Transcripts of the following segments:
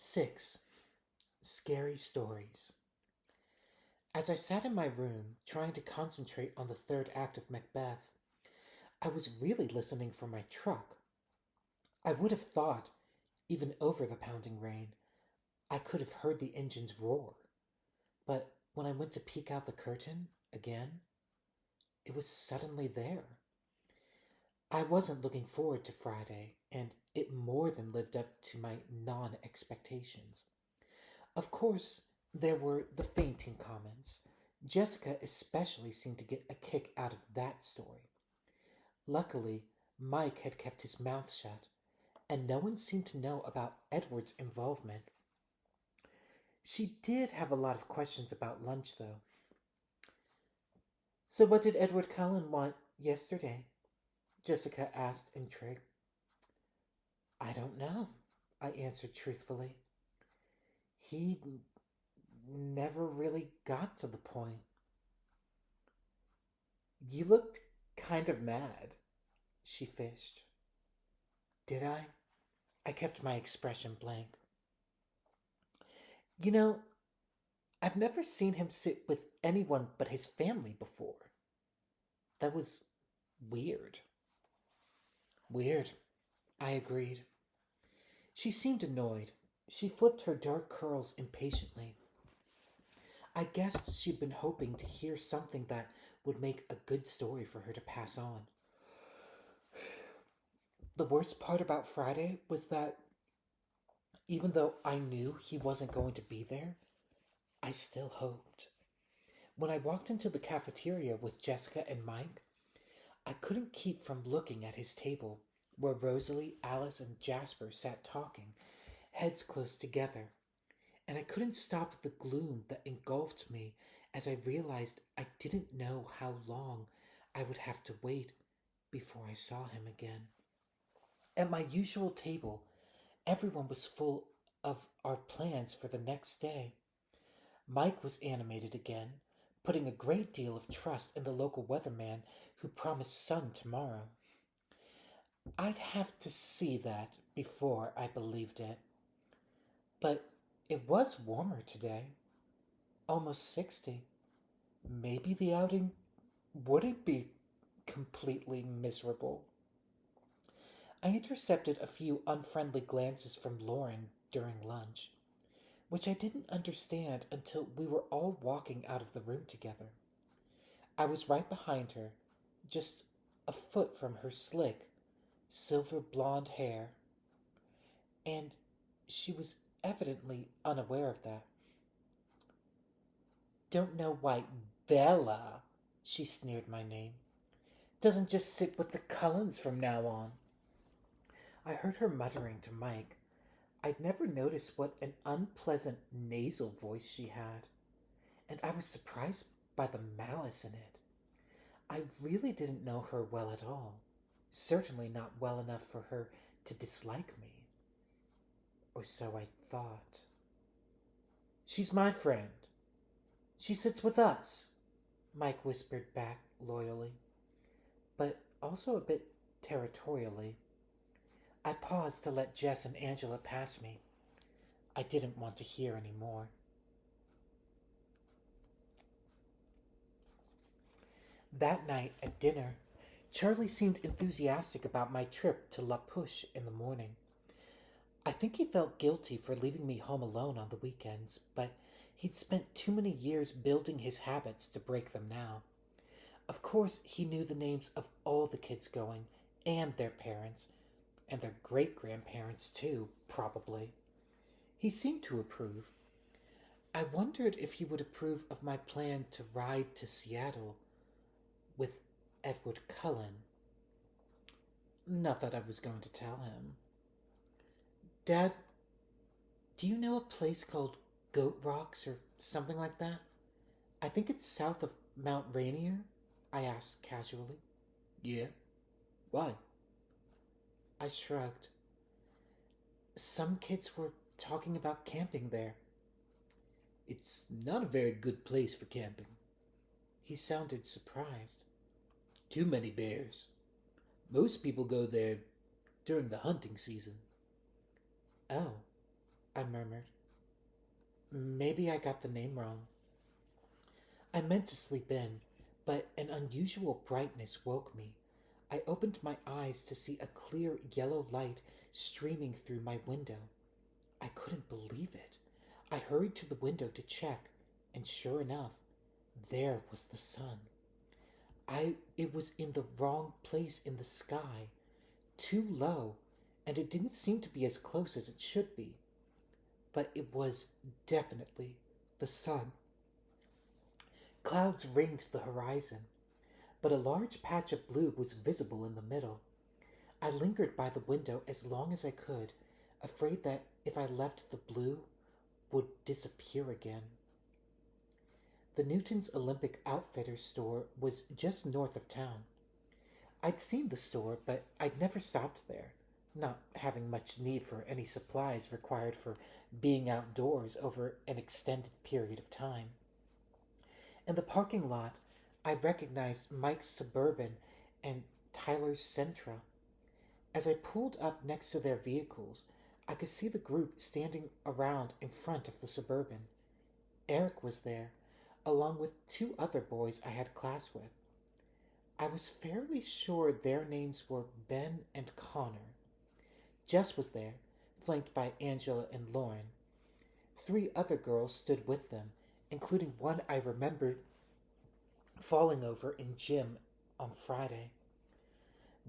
6. Scary Stories. As I sat in my room, trying to concentrate on the third act of Macbeth, I was really listening for my truck. I would have thought, even over the pounding rain, I could have heard the engines roar. But when I went to peek out the curtain again, it was suddenly there. I wasn't looking forward to Friday, and it more than lived up to my non expectations. Of course, there were the fainting comments. Jessica especially seemed to get a kick out of that story. Luckily, Mike had kept his mouth shut, and no one seemed to know about Edward's involvement. She did have a lot of questions about lunch, though. So, what did Edward Cullen want yesterday? Jessica asked, intrigued. I don't know, I answered truthfully. He never really got to the point. You looked kind of mad, she fished. Did I? I kept my expression blank. You know, I've never seen him sit with anyone but his family before. That was weird. Weird, I agreed. She seemed annoyed. She flipped her dark curls impatiently. I guessed she'd been hoping to hear something that would make a good story for her to pass on. The worst part about Friday was that even though I knew he wasn't going to be there, I still hoped. When I walked into the cafeteria with Jessica and Mike, I couldn't keep from looking at his table where Rosalie, Alice, and Jasper sat talking, heads close together, and I couldn't stop the gloom that engulfed me as I realized I didn't know how long I would have to wait before I saw him again. At my usual table, everyone was full of our plans for the next day. Mike was animated again, putting a great deal of trust in the local weatherman who promised sun tomorrow. I'd have to see that before I believed it. But it was warmer today, almost 60. Maybe the outing wouldn't be completely miserable. I intercepted a few unfriendly glances from Lauren during lunch, which I didn't understand until we were all walking out of the room together. I was right behind her, just a foot from her slick, silver blonde hair, and she was evidently unaware of that. Don't know why Bella, she sneered my name, doesn't just sit with the Cullens from now on. I heard her muttering to Mike. I'd never noticed what an unpleasant nasal voice she had, and I was surprised by the malice in it. I really didn't know her well at all, certainly not well enough for her to dislike me, or so I thought. She's my friend. She sits with us, Mike whispered back loyally, but also a bit territorially. I paused to let Jess and Angela pass me. I didn't want to hear any more. That night at dinner, Charlie seemed enthusiastic about my trip to La Push in the morning. I think he felt guilty for leaving me home alone on the weekends, but he'd spent too many years building his habits to break them now. Of course, he knew the names of all the kids going, and their parents, and their great grandparents too, probably. He seemed to approve. I wondered if he would approve of my plan to ride to Seattle with Edward Cullen. Not that I was going to tell him. Dad, do you know a place called Goat Rocks or something like that? I think it's south of Mount Rainier, I asked casually. Yeah? Why? I shrugged. Some kids were talking about camping there. It's not a very good place for camping. He sounded surprised. Too many bears. Most people go there during the hunting season. Oh. I murmured. Maybe I got the name wrong. I meant to sleep in, but an unusual brightness woke me. I opened my eyes to see a clear yellow light streaming through my window. I couldn't believe it. I hurried to the window to check, and sure enough, there was the sun. It was in the wrong place in the sky, too low, and it didn't seem to be as close as it should be. But it was definitely the sun. Clouds ringed the horizon, but a large patch of blue was visible in the middle. I lingered by the window as long as I could, afraid that if I left the blue would disappear again. The Newton's Olympic Outfitters store was just north of town. I'd seen the store, but I'd never stopped there, not having much need for any supplies required for being outdoors over an extended period of time. In the parking lot, I recognized Mike's Suburban and Tyler's Sentra. As I pulled up next to their vehicles, I could see the group standing around in front of the Suburban. Eric was there, along with two other boys I had class with. I was fairly sure their names were Ben and Connor. Jess was there, flanked by Angela and Lauren. Three other girls stood with them, including one I remembered falling over in gym on Friday.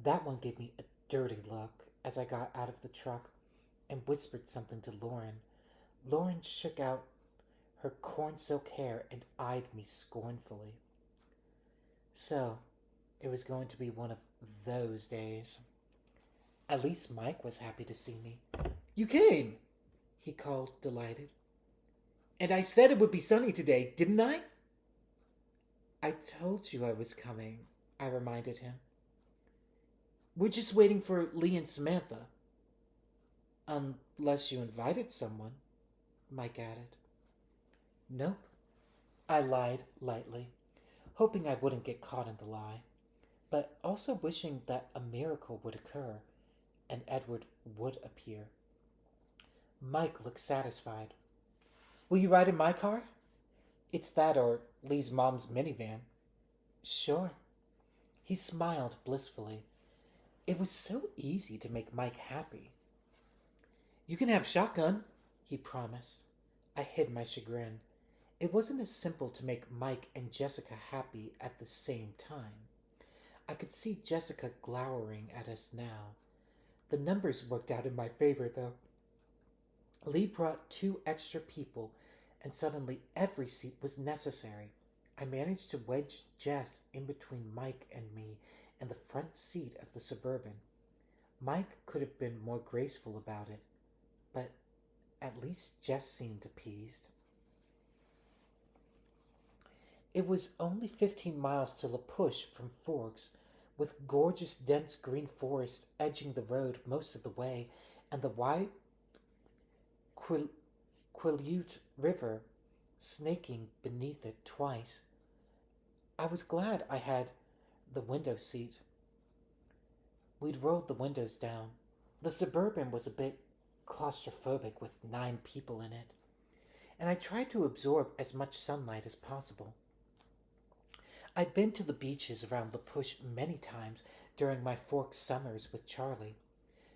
That one gave me a dirty look as I got out of the truck and whispered something to Lauren. Lauren shook out her corn silk hair and eyed me scornfully. So, it was going to be one of those days. At least Mike was happy to see me. "You came!" he called, delighted. "And I said it would be sunny today, didn't I?" "I told you I was coming," I reminded him. "We're just waiting for Lee and Samantha." "Unless you invited someone," Mike added. "Nope," I lied lightly, hoping I wouldn't get caught in the lie, but also wishing that a miracle would occur and Edward would appear. Mike looked satisfied. "Will you ride in my car?" "It's that or Lee's mom's minivan." "Sure." He smiled blissfully. It was so easy to make Mike happy. "You can have shotgun," he promised. I hid my chagrin. It wasn't as simple to make Mike and Jessica happy at the same time. I could see Jessica glowering at us now. The numbers worked out in my favor, though. Lee brought 2 extra people, and suddenly every seat was necessary. I managed to wedge Jess in between Mike and me and the front seat of the Suburban. Mike could have been more graceful about it, but at least Jess seemed appeased. It was only 15 miles to La Push from Forks, with gorgeous dense green forest edging the road most of the way, and the wide Quileute River snaking beneath it twice. I was glad I had the window seat. We'd rolled the windows down. The Suburban was a bit claustrophobic with 9 people in it, and I tried to absorb as much sunlight as possible. I'd been to the beaches around La Push many times during my Forks summers with Charlie,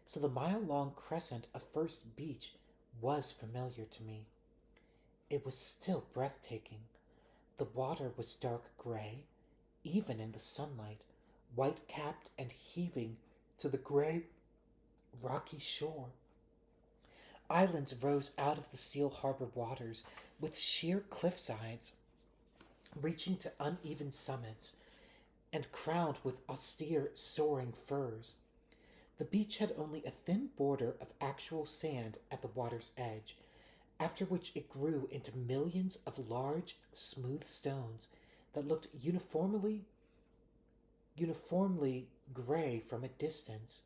so the mile-long crescent of First Beach was familiar to me. It was still breathtaking. The water was dark gray, even in the sunlight, white-capped and heaving to the gray, rocky shore. Islands rose out of the Seal Harbor waters with sheer cliff sides, reaching to uneven summits, and crowned with austere, soaring firs. The beach had only a thin border of actual sand at the water's edge, after which it grew into millions of large, smooth stones that looked uniformly gray from a distance,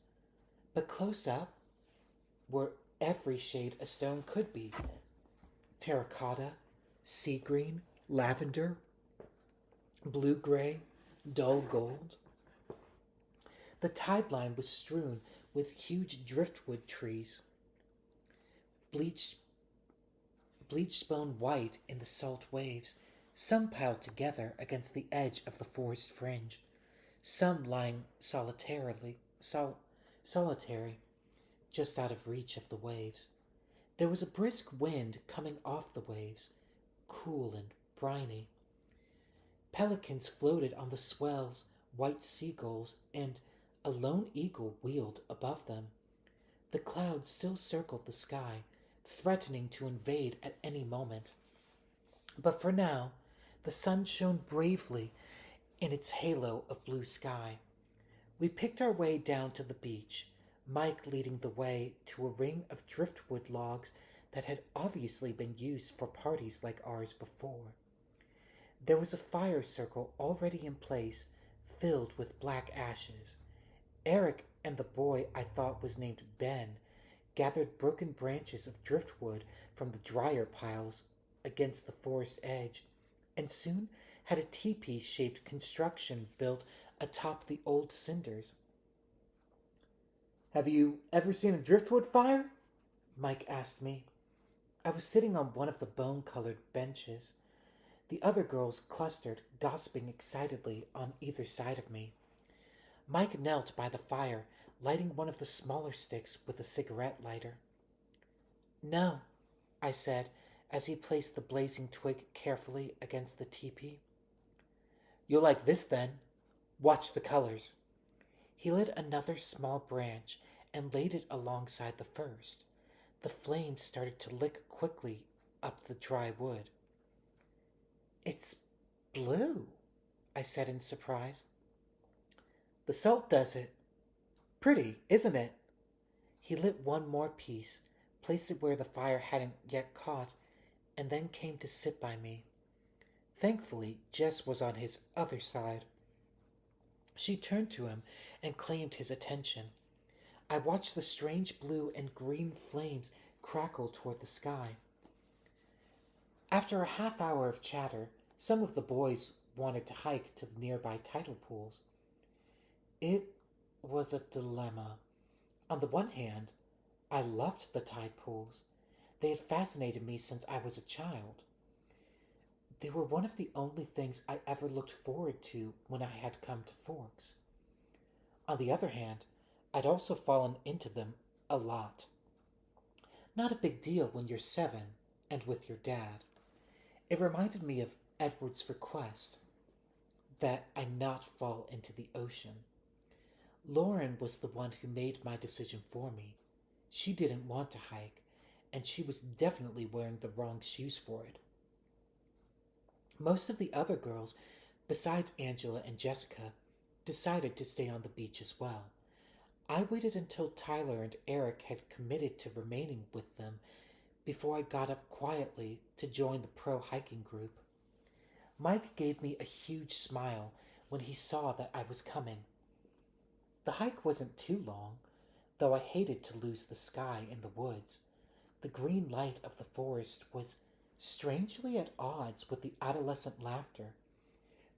but close up were every shade a stone could be: terracotta, sea green, lavender, blue-gray, dull gold. The tide line was strewn with huge driftwood trees, bleached bleached bone white in the salt waves, some piled together against the edge of the forest fringe, some lying solitary, just out of reach of the waves. There was a brisk wind coming off the waves, cool and briny. Pelicans floated on the swells, white seagulls, and a lone eagle wheeled above them. The clouds still circled the sky, threatening to invade at any moment. But for now, the sun shone bravely in its halo of blue sky. We picked our way down to the beach, Mike leading the way to a ring of driftwood logs that had obviously been used for parties like ours before. There was a fire circle already in place, filled with black ashes. Eric and the boy I thought was named Ben gathered broken branches of driftwood from the drier piles against the forest edge, and soon had a teepee-shaped construction built atop the old cinders. "Have you ever seen a driftwood fire?" Mike asked me. I was sitting on one of the bone-colored benches. The other girls clustered, gossiping excitedly on either side of me. Mike knelt by the fire, lighting one of the smaller sticks with a cigarette lighter. "No," I said, as he placed the blazing twig carefully against the teepee. "You'll like this, then. Watch the colors." He lit another small branch and laid it alongside the first. The flames started to lick quickly up the dry wood. "It's blue," I said in surprise. "The salt does it. Pretty, isn't it?" He lit one more piece, placed it where the fire hadn't yet caught, and then came to sit by me. Thankfully, Jess was on his other side. She turned to him and claimed his attention. I watched the strange blue and green flames crackle toward the sky. After a half hour of chatter, some of the boys wanted to hike to the nearby tidal pools. It was a dilemma. On the one hand, I loved the tide pools. They had fascinated me since I was a child. They were one of the only things I ever looked forward to when I had come to Forks. On the other hand, I'd also fallen into them a lot. Not a big deal when you're 7 and with your dad. It reminded me of Edward's request that I not fall into the ocean. Lauren was the one who made my decision for me. She didn't want to hike, and she was definitely wearing the wrong shoes for it. Most of the other girls, besides Angela and Jessica, decided to stay on the beach as well. I waited until Tyler and Eric had committed to remaining with them before I got up quietly to join the pro hiking group. Mike gave me a huge smile when he saw that I was coming. The hike wasn't too long, though I hated to lose the sky in the woods. The green light of the forest was strangely at odds with the adolescent laughter,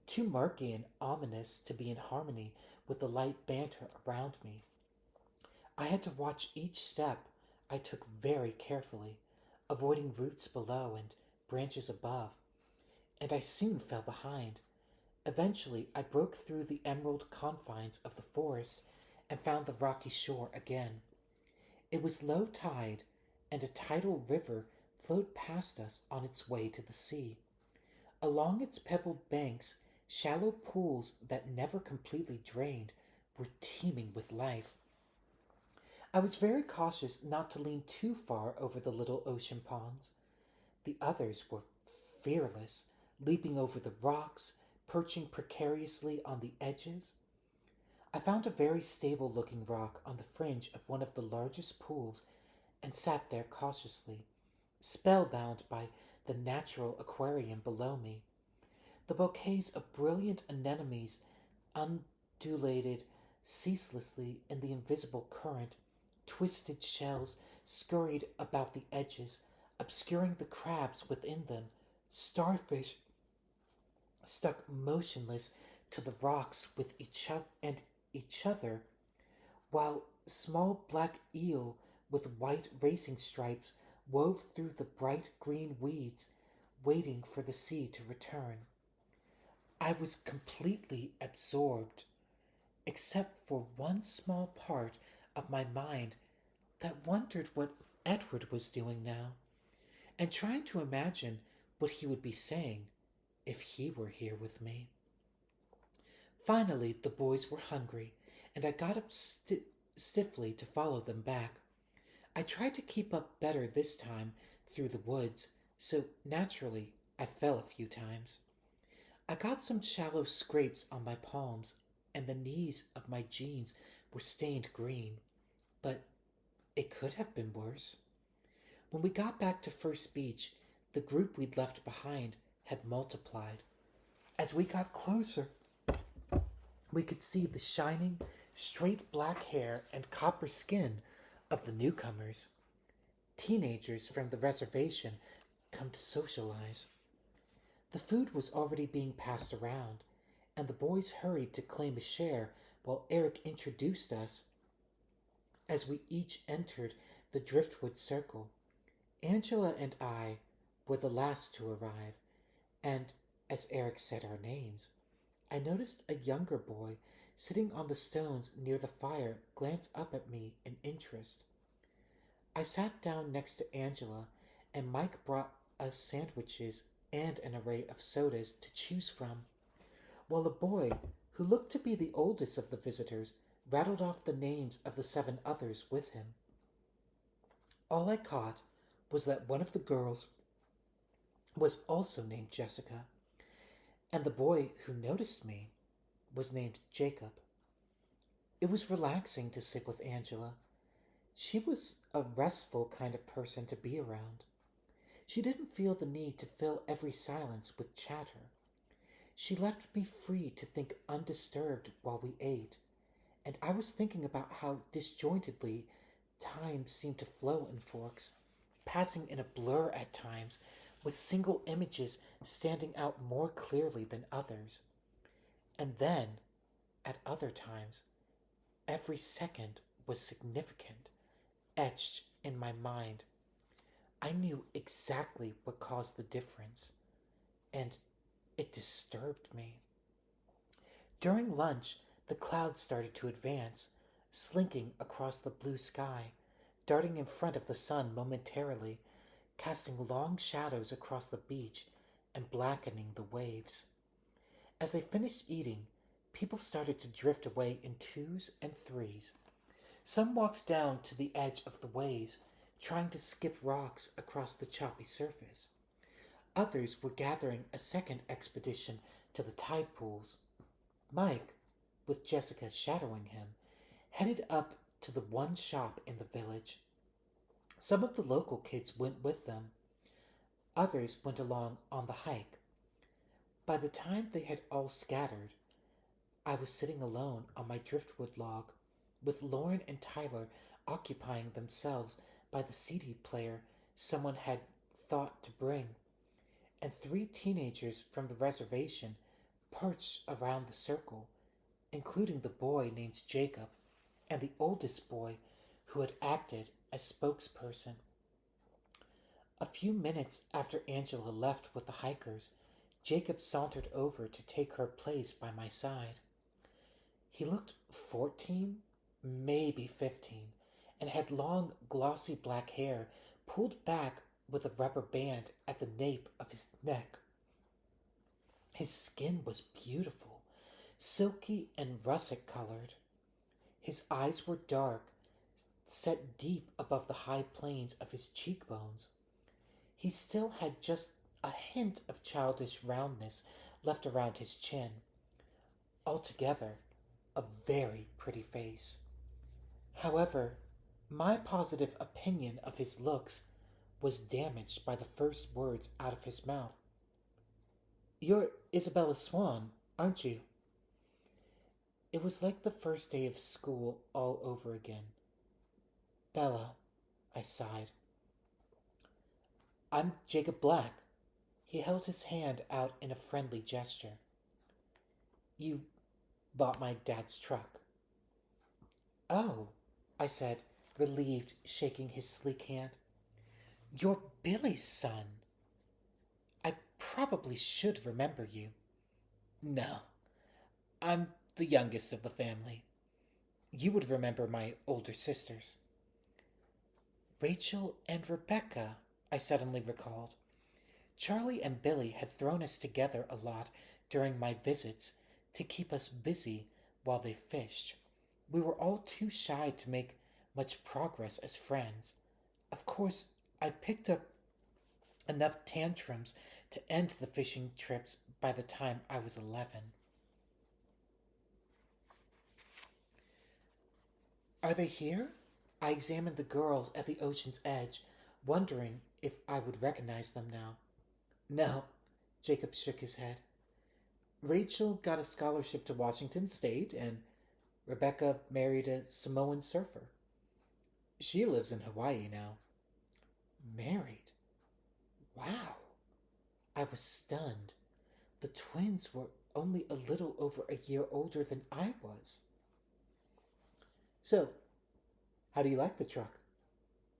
too murky and ominous to be in harmony with the light banter around me. I had to watch each step I took very carefully, avoiding roots below and branches above, and I soon fell behind. Eventually, I broke through the emerald confines of the forest and found the rocky shore again. It was low tide, and a tidal river flowed past us on its way to the sea. Along its pebbled banks, shallow pools that never completely drained were teeming with life. I was very cautious not to lean too far over the little ocean ponds. The others were fearless, leaping over the rocks, perching precariously on the edges. I found a very stable-looking rock on the fringe of one of the largest pools and sat there cautiously, spellbound by the natural aquarium below me. The bouquets of brilliant anemones undulated ceaselessly in the invisible current. Twisted shells scurried about the edges, obscuring the crabs within them. Starfish stuck motionless to the rocks with each other, while small black eel with white racing stripes wove through the bright green weeds, waiting for the sea to return. I was completely absorbed, except for one small part of my mind that wondered what Edward was doing now, and trying to imagine what he would be saying if he were here with me. Finally, the boys were hungry, and I got up stiffly to follow them back. I tried to keep up better this time through the woods, so naturally I fell a few times. I got some shallow scrapes on my palms, and the knees of my jeans were stained green, but it could have been worse. When we got back to First Beach, the group we'd left behind had multiplied. As we got closer, we could see the shining, straight black hair and copper skin of the newcomers. Teenagers from the reservation come to socialize. The food was already being passed around, and the boys hurried to claim a share while Eric introduced us as we each entered the driftwood circle. Angela and I were the last to arrive, and as Eric said our names, I noticed a younger boy sitting on the stones near the fire glance up at me in interest. I sat down next to Angela, and Mike brought us sandwiches and an array of sodas to choose from, while a boy, who looked to be the oldest of the visitors, rattled off the names of the 7 others with him. All I caught was that one of the girls was also named Jessica, and the boy who noticed me was named Jacob. It was relaxing to sit with Angela. She was a restful kind of person to be around. She didn't feel the need to fill every silence with chatter. She left me free to think undisturbed while we ate, and I was thinking about how disjointedly time seemed to flow in Forks, passing in a blur at times, with single images standing out more clearly than others. And then, at other times, every second was significant, etched in my mind. I knew exactly what caused the difference, and it disturbed me. During lunch, the clouds started to advance, slinking across the blue sky, darting in front of the sun momentarily, casting long shadows across the beach and blackening the waves. As they finished eating, people started to drift away in twos and threes. Some walked down to the edge of the waves, trying to skip rocks across the choppy surface. Others were gathering a second expedition to the tide pools. Mike, with Jessica shadowing him, headed up to the one shop in the village. Some of the local kids went with them. Others went along on the hike. By the time they had all scattered, I was sitting alone on my driftwood log, with Lauren and Tyler occupying themselves by the CD player someone had thought to bring, and 3 teenagers from the reservation perched around the circle, including the boy named Jacob and the oldest boy who had acted as spokesperson. A few minutes after Angela left with the hikers, Jacob sauntered over to take her place by my side. He looked 14, maybe 15, and had long, glossy black hair pulled back with a rubber band at the nape of his neck. His skin was beautiful, silky and russet colored. His eyes were dark, set deep above the high planes of his cheekbones. He still had just a hint of childish roundness left around his chin. Altogether, a very pretty face. However, my positive opinion of his looks was damaged by the first words out of his mouth. "You're Isabella Swan, aren't you?" It was like the first day of school all over again. "Bella," I sighed. "I'm Jacob Black." He held his hand out in a friendly gesture. "You bought my dad's truck." "Oh," I said, relieved, shaking his sleek hand. You're Billy's son. I probably should remember you. No, I'm the youngest of the family. You would remember my older sisters. Rachel and Rebecca, I suddenly recalled. Charlie and Billy had thrown us together a lot during my visits to keep us busy while they fished. We were all too shy to make much progress as friends. Of course, I picked up enough tantrums to end the fishing trips by the time I was 11. Are they here? I examined the girls at the ocean's edge, wondering if I would recognize them now. No, Jacob shook his head. Rachel got a scholarship to Washington State, and Rebecca married a Samoan surfer. She lives in Hawaii now. Married? Wow. I was stunned. The twins were only a little over a year older than I was. So, how do you like the truck?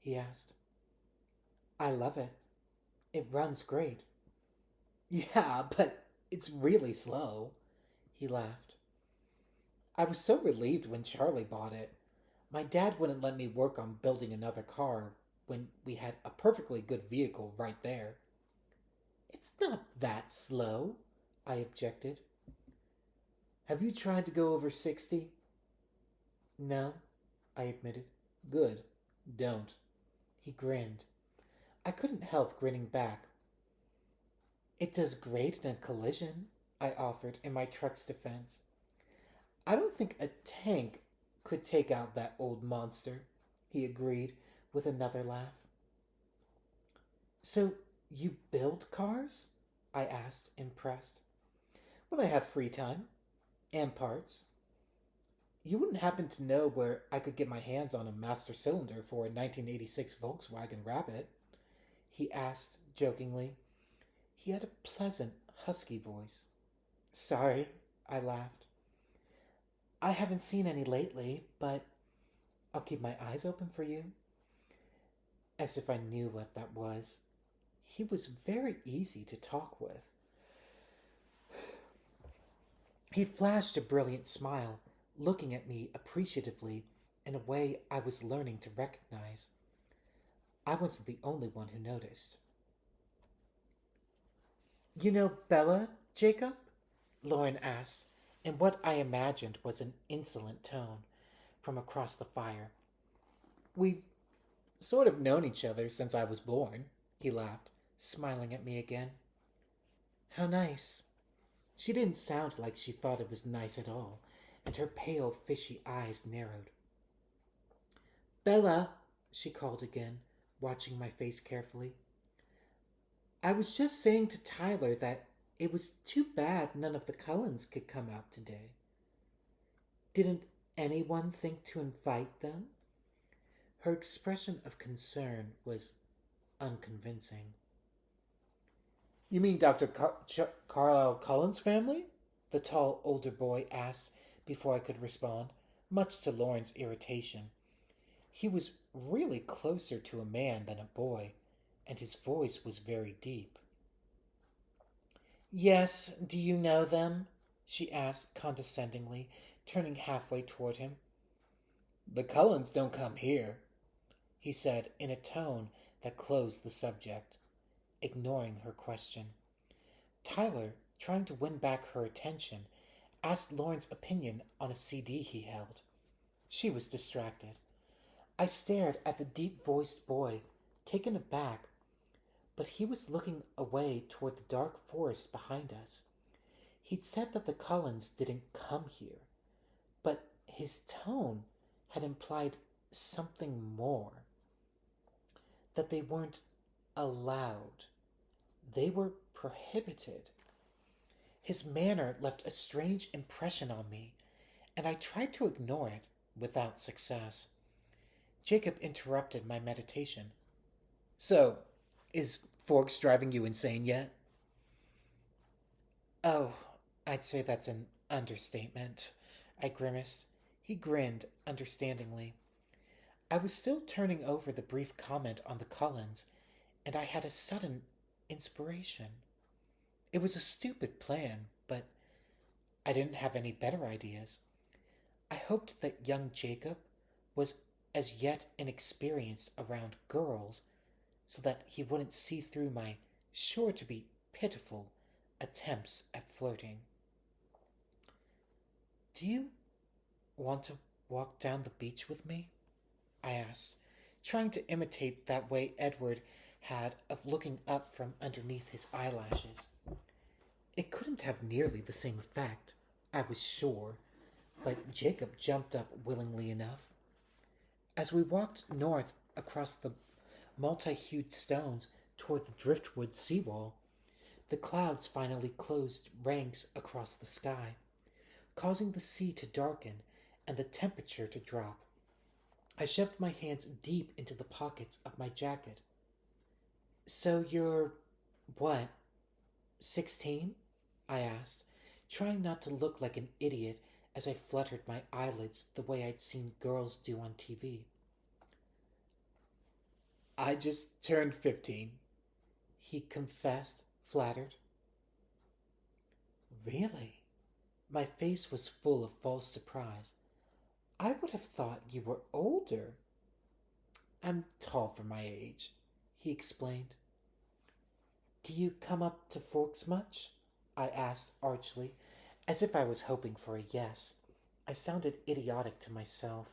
He asked. I love it. It runs great. Yeah, but it's really slow. He laughed. I was so relieved when Charlie bought it. My dad wouldn't let me work on building another car when we had a perfectly good vehicle right there. It's not that slow, I objected. Have you tried to go over 60? No, I admitted. Good. Don't. He grinned. I couldn't help grinning back. It does great in a collision, I offered in my truck's defense. I don't think a tank could take out that old monster, he agreed with another laugh. So, you build cars? I asked, impressed. When I have free time. And parts. You wouldn't happen to know where I could get my hands on a master cylinder for a 1986 Volkswagen Rabbit? He asked jokingly. He had a pleasant, husky voice. Sorry, I laughed. I haven't seen any lately, but I'll keep my eyes open for you. As if I knew what that was. He was very easy to talk with. He flashed a brilliant smile, looking at me appreciatively in a way I was learning to recognize. I wasn't the only one who noticed. You know Bella, Jacob? Lauren asked, in what I imagined was an insolent tone, from across the fire. We've sort of known each other since I was born, he laughed, smiling at me again. How nice. She didn't sound like she thought it was nice at all, and her pale, fishy eyes narrowed. Bella, she called again, watching my face carefully. I was just saying to Tyler that it was too bad none of the Cullens could come out today. Didn't anyone think to invite them? Her expression of concern was unconvincing. You mean Dr. Carlisle Cullen's family? The tall older boy asked before I could respond, much to Lauren's irritation. He was really closer to a man than a boy, and his voice was very deep. Yes, do you know them? She asked condescendingly, turning halfway toward him. The Cullens don't come here, he said in a tone that closed the subject, ignoring her question. Tyler, trying to win back her attention, asked Lauren's opinion on a CD he held. She was distracted. I stared at the deep-voiced boy, taken aback, but he was looking away toward the dark forest behind us. He'd said that the Cullens didn't come here, but his tone had implied something more. That they weren't allowed. They were prohibited. His manner left a strange impression on me, and I tried to ignore it without success. Jacob interrupted my meditation. So, is Forks driving you insane yet? Oh, I'd say that's an understatement, I grimaced. He grinned understandingly. I was still turning over the brief comment on the Cullens, and I had a sudden inspiration. It was a stupid plan, but I didn't have any better ideas. I hoped that young Jacob was as yet inexperienced around girls so that he wouldn't see through my sure to be pitiful attempts at flirting. Do you want to walk down the beach with me? I asked, trying to imitate that way Edward had of looking up from underneath his eyelashes. It couldn't have nearly the same effect, I was sure, but Jacob jumped up willingly enough. As we walked north across the multi-hued stones toward the driftwood seawall, the clouds finally closed ranks across the sky, causing the sea to darken and the temperature to drop. I shoved my hands deep into the pockets of my jacket. So you're, what, 16? I asked, trying not to look like an idiot as I fluttered my eyelids the way I'd seen girls do on TV. I just turned 15, he confessed, flattered. Really? My face was full of false surprise. I would have thought you were older. I'm tall for my age, he explained. Do you come up to Forks much? I asked archly, as if I was hoping for a yes. I sounded idiotic to myself.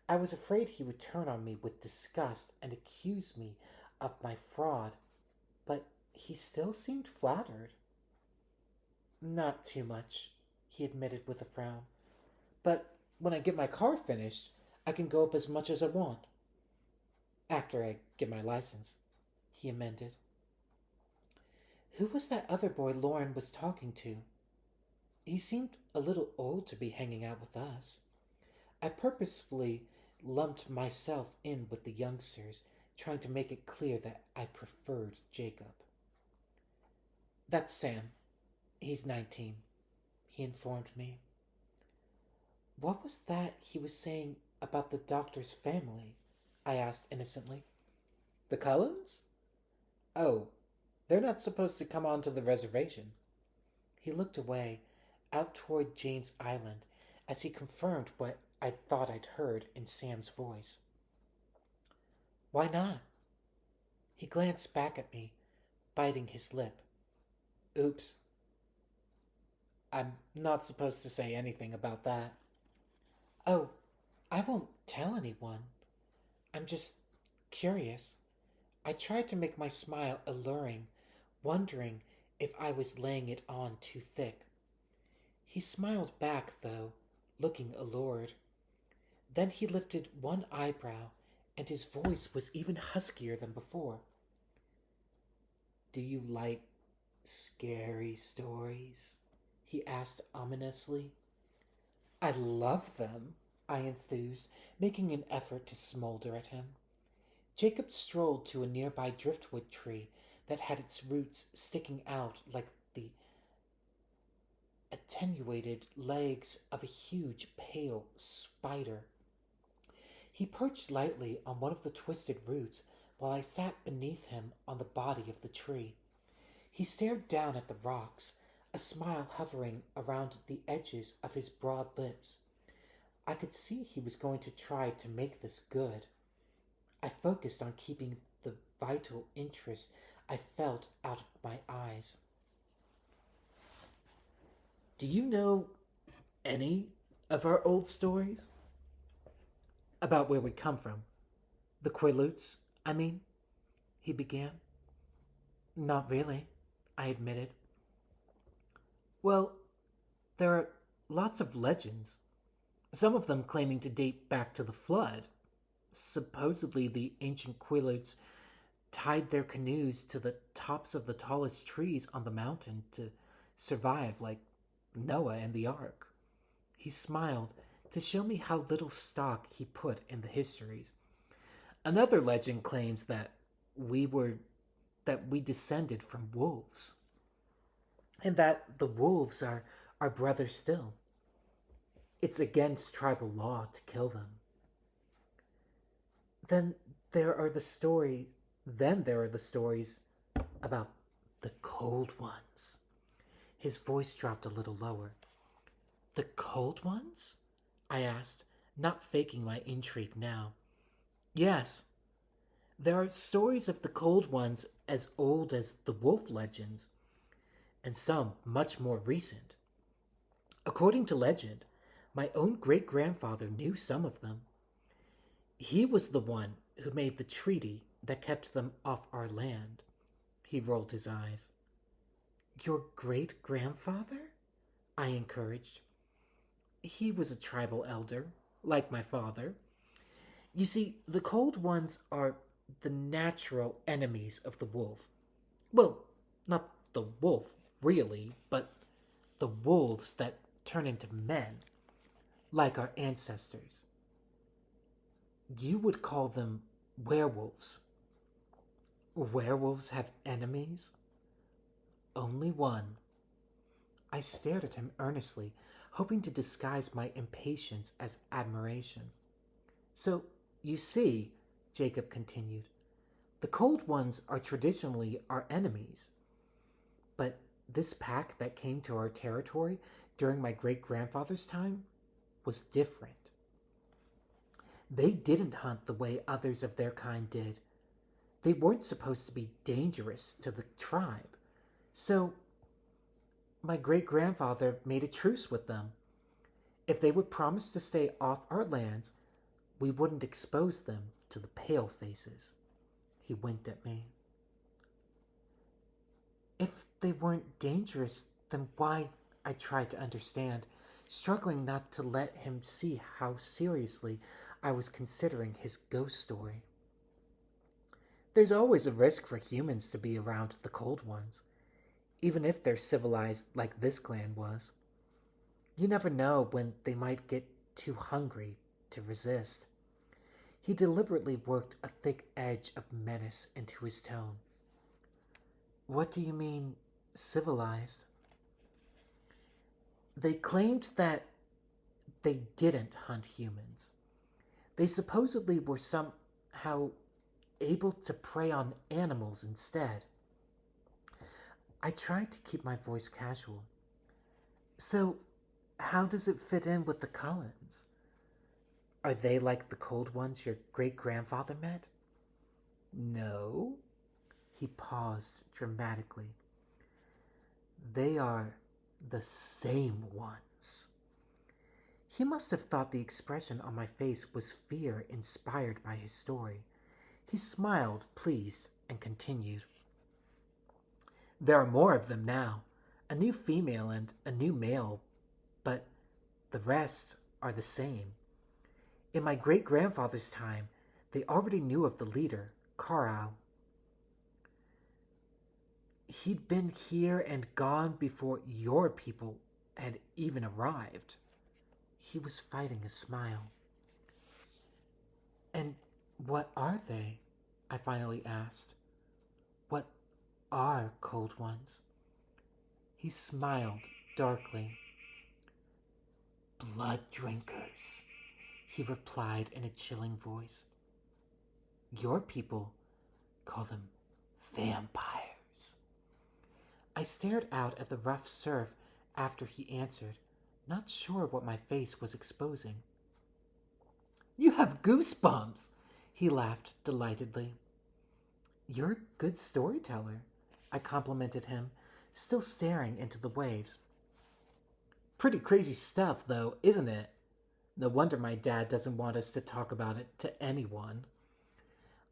I was afraid he would turn on me with disgust and accuse me of my fraud, but he still seemed flattered. Not too much, he admitted with a frown. But when I get my car finished, I can go up as much as I want. After I get my license, he amended. Who was that other boy Lauren was talking to? He seemed a little old to be hanging out with us. I purposefully lumped myself in with the youngsters, trying to make it clear that I preferred Jacob. That's Sam. He's 19, he informed me. What was that he was saying about the doctor's family? I asked innocently. The Cullens? Oh, they're not supposed to come onto the reservation. He looked away, out toward James Island, as he confirmed what I thought I'd heard in Sam's voice. Why not? He glanced back at me, biting his lip. Oops. I'm not supposed to say anything about that. Oh, I won't tell anyone. I'm just curious. I tried to make my smile alluring, wondering if I was laying it on too thick. He smiled back, though, looking allured. Then he lifted one eyebrow, and his voice was even huskier than before. Do you like scary stories? He asked ominously. I love them, I enthused, making an effort to smolder at him. Jacob strolled to a nearby driftwood tree that had its roots sticking out like the attenuated legs of a huge pale spider. He perched lightly on one of the twisted roots while I sat beneath him on the body of the tree. He stared down at the rocks, a smile hovering around the edges of his broad lips. I could see he was going to try to make this good. I focused on keeping the vital interest I felt out of my eyes. Do you know any of our old stories? About where we come from. The Quaaludes, I mean, he began. Not really, I admitted. Well, there are lots of legends, some of them claiming to date back to the flood. Supposedly, the ancient Quaaludes tied their canoes to the tops of the tallest trees on the mountain to survive, like Noah and the Ark. He smiled to show me how little stock he put in the histories. Another legend claims we were that we descended from wolves, and that the wolves are our brothers still. It's against tribal law to kill them. Then there are the stories Then there are the stories about the cold ones. His voice dropped a little lower. The cold ones? I asked, not faking my intrigue now. Yes, there are stories of the cold ones as old as the wolf legends, and some much more recent. According to legend, my own great grandfather knew some of them. He was the one who made the treaty that kept them off our land. He rolled his eyes. Your great grandfather? I encouraged. He was a tribal elder, like my father. You see, the cold ones are the natural enemies of the wolf. Well, not the wolf, really, but the wolves that turn into men, like our ancestors. You would call them werewolves. Werewolves have enemies? Only one. I stared at him earnestly, hoping to disguise my impatience as admiration. So, you see, Jacob continued, the cold ones are traditionally our enemies. But this pack that came to our territory during my great grandfather's time was different. They didn't hunt the way others of their kind did. They weren't supposed to be dangerous to the tribe. So, my great grandfather made a truce with them. If they would promise to stay off our lands, we wouldn't expose them to the pale faces. He winked at me. If they weren't dangerous, then why? I tried to understand, struggling not to let him see how seriously I was considering his ghost story. There's always a risk for humans to be around the cold ones, even if they're civilized like this clan was. You never know when they might get too hungry to resist. He deliberately worked a thick edge of menace into his tone. What do you mean, civilized? They claimed that they didn't hunt humans. They supposedly were somehow able to prey on animals instead. I tried to keep my voice casual. So, how does it fit in with the Cullens? Are they like the cold ones your great grandfather met? No. He paused dramatically. They are the same ones. He must have thought the expression on my face was fear inspired by his story. He smiled, pleased, and continued. There are more of them now, a new female and a new male, but the rest are the same. In my great-grandfather's time, they already knew of the leader, Carl. He'd been here and gone before your people had even arrived. He was fighting a smile. And what are they? I finally asked. What are cold ones? He smiled darkly. Blood drinkers, he replied in a chilling voice. Your people call them vampires. I stared out at the rough surf after he answered, not sure what my face was exposing. You have goosebumps, he laughed delightedly. You're a good storyteller, I complimented him, still staring into the waves. Pretty crazy stuff, though, isn't it? No wonder my dad doesn't want us to talk about it to anyone.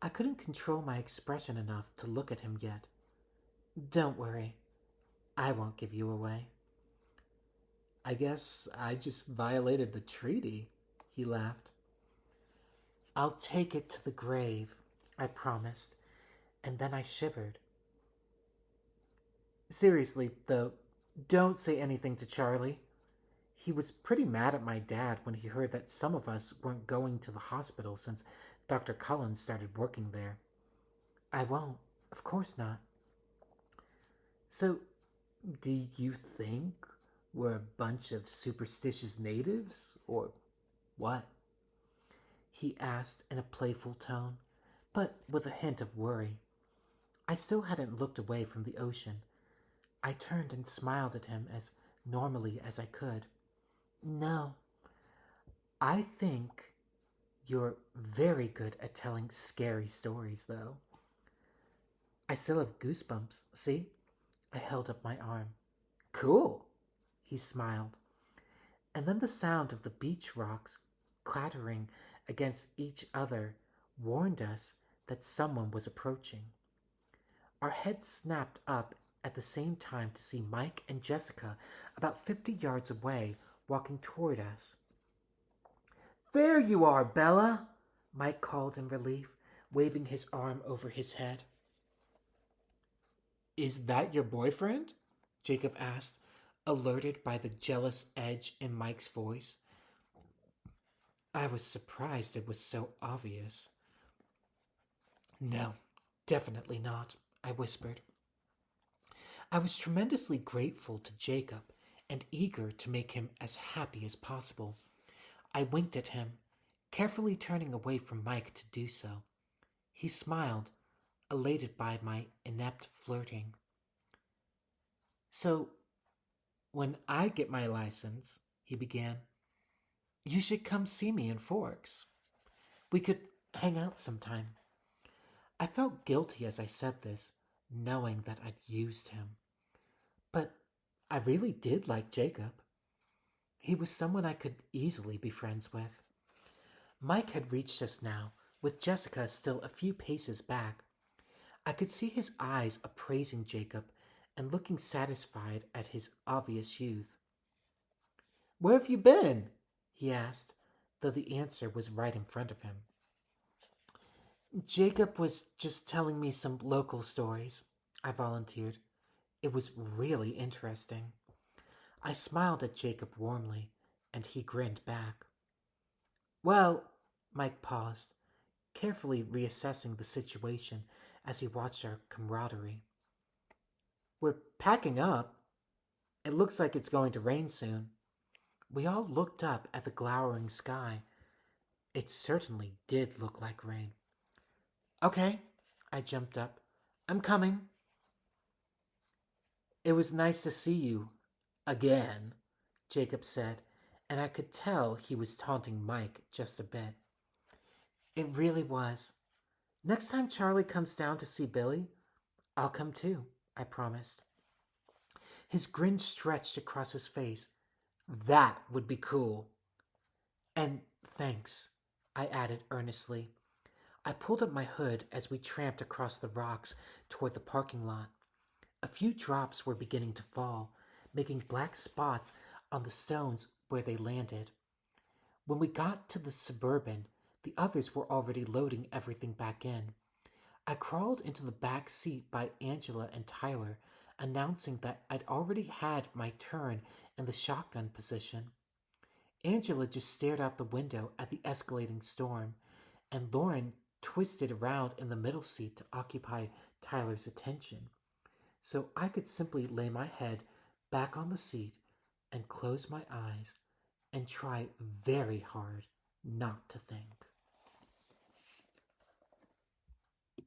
I couldn't control my expression enough to look at him yet. Don't worry, I won't give you away. I guess I just violated the treaty, he laughed. I'll take it to the grave, I promised, and then I shivered. Seriously, though, don't say anything to Charlie. He was pretty mad at my dad when he heard that some of us weren't going to the hospital since Dr. Cullen started working there. I won't, of course not. So, do you think we're a bunch of superstitious natives, or what? He asked in a playful tone, but with a hint of worry. I still hadn't looked away from the ocean. I turned and smiled at him as normally as I could. No, I think you're very good at telling scary stories, though. I still have goosebumps, see? I held up my arm. Cool, he smiled. And then the sound of the beach rocks clattering against each other warned us that someone was approaching. Our heads snapped up at the same time to see Mike and Jessica about 50 yards away walking toward us. There you are, Bella, Mike called in relief, waving his arm over his head. Is that your boyfriend? Jacob asked, alerted by the jealous edge in Mike's voice. I was surprised it was so obvious. No, definitely not, I whispered. I was tremendously grateful to Jacob and eager to make him as happy as possible. I winked at him, carefully turning away from Mike to do so. He smiled, elated by my inept flirting. So, when I get my license, he began, you should come see me in Forks. We could hang out sometime. I felt guilty as I said this, knowing that I'd used him. But I really did like Jacob. He was someone I could easily be friends with. Mike had reached us now, with Jessica still a few paces back. I could see his eyes appraising Jacob and looking satisfied at his obvious youth. Where have you been? He asked, though the answer was right in front of him. Jacob was just telling me some local stories, I volunteered. It was really interesting. I smiled at Jacob warmly, and he grinned back. Well, Mike paused, carefully reassessing the situation as he watched our camaraderie. We're packing up. It looks like it's going to rain soon. We all looked up at the glowering sky. It certainly did look like rain. Okay, I jumped up. I'm coming. It was nice to see you. Again, Jacob said, and I could tell he was taunting Mike just a bit. It really was. Next time Charlie comes down to see Billy, I'll come too, I promised. His grin stretched across his face. That would be cool. And thanks, I added earnestly. I pulled up my hood as we tramped across the rocks toward the parking lot. A few drops were beginning to fall, making black spots on the stones where they landed. When we got to the Suburban, the others were already loading everything back in. I crawled into the back seat by Angela and Tyler, announcing that I'd already had my turn in the shotgun position. Angela just stared out the window at the escalating storm, and Lauren twisted around in the middle seat to occupy Tyler's attention, so I could simply lay my head back on the seat and close my eyes and try very hard not to think.